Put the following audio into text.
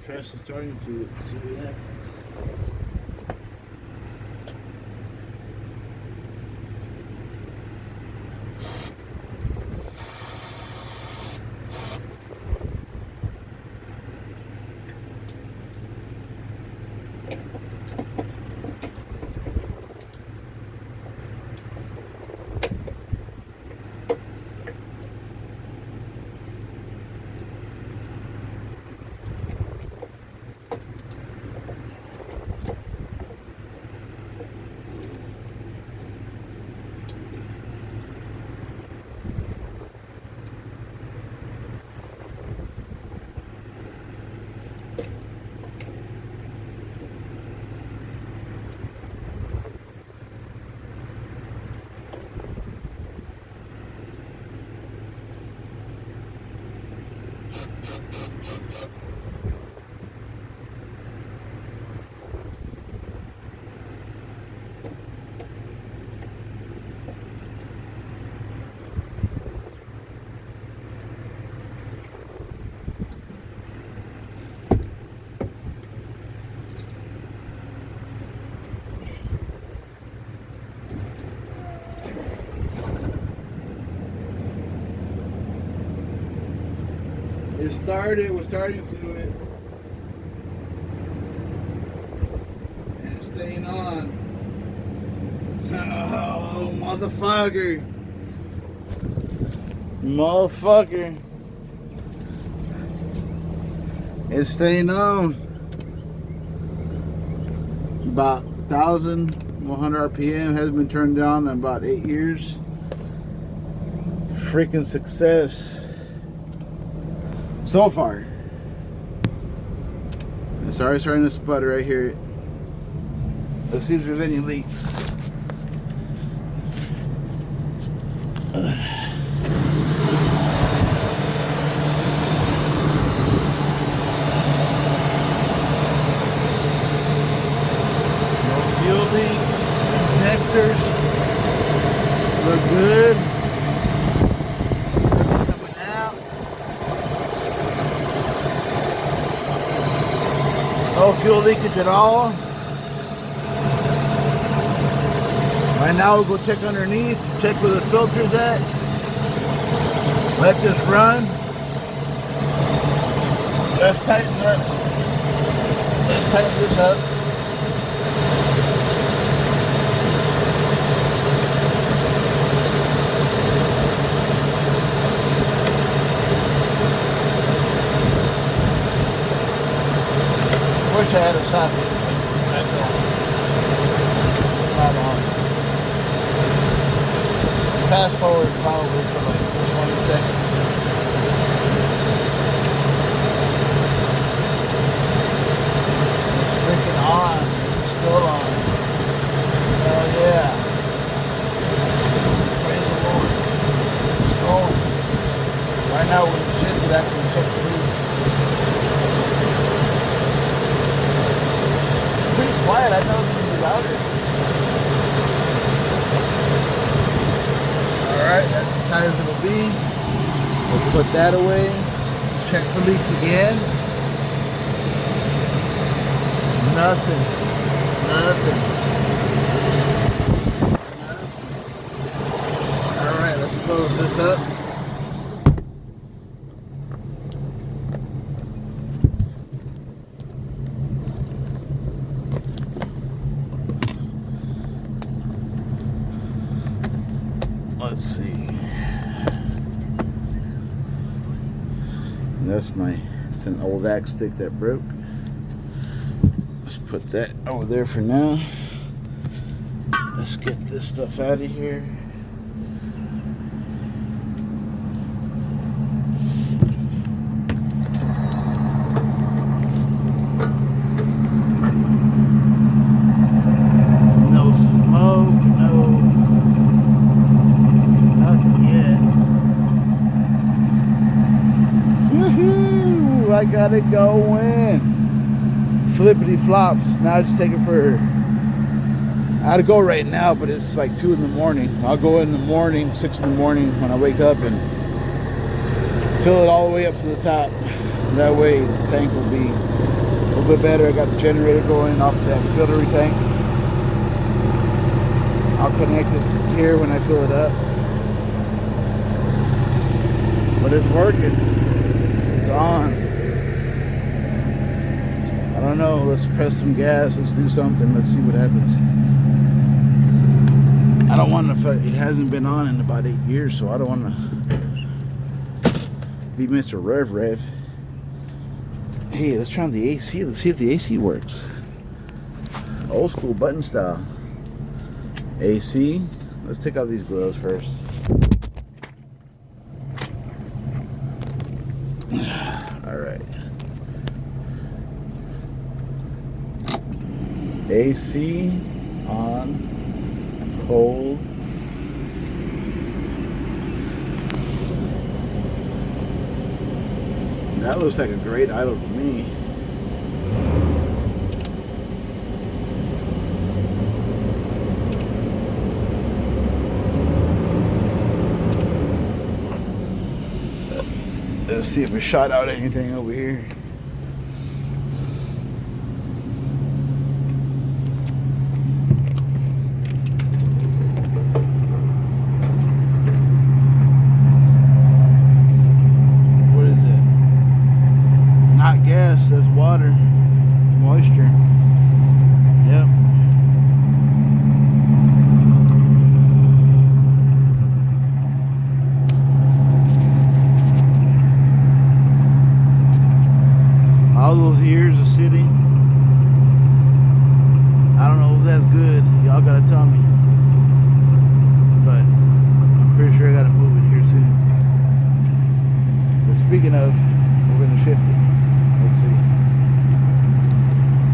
Try some starting fluid. See what happens. It started with starting fluid and it's staying on. Oh, motherfucker. Motherfucker. It's staying on. About 1,100 RPM, hasn't been turned down in about 8 years. Freaking success. So far. It's already starting to sputter right here. Let's see if there's any leaks. No fuel leaks. Injectors look good. No fuel leakage at all. Right now we'll go check underneath, check where the filter's at. Let this run. Let's tighten up. Let's tighten this up. Wish I had a socket. Not on. Fast forward probably for like 20 seconds. It's freaking on. It's still on. Hell yeah. Praise the Lord. It's going. Right now we're legit to actually check the leaks. Pretty quiet. I know it's going to be louder. Alright, that's as tight as it'll be. We'll put that away. Check for leaks again. Nothing. Nothing. Alright, let's close this up. Let's see. It's an old axe stick that broke. Let's put that over there for now. Let's get this stuff out of here. No smoke, nothing yet. Woohoo! I got it going. Flippity flops. Now I just take it for. I gotta go right now, but it's like 2 in the morning. I'll go in the morning, 6 in the morning when I wake up and fill it all the way up to the top. That way the tank will be A little bit better. I got the generator going off the auxiliary tank. I'll connect it here when I fill it up. But it's working. It's on. I don't know. Let's press some gas. Let's do something. Let's see what happens. I don't want to. It hasn't been on in about 8 years, so I don't want to be Mr. Rev. Hey, let's turn on the AC. Let's see if the AC works. Old school button style. AC. Let's take out these gloves first. Alright. AC on. Cold. That looks like a great idle to me. Let's see if we shot out anything over here. What is it? Not gas, that's water. Moisture. Yep. All those years of sitting, I don't know if that's good. Y'all gotta tell me. But I'm pretty sure I gotta move it here soon. But speaking of, we're gonna shift it.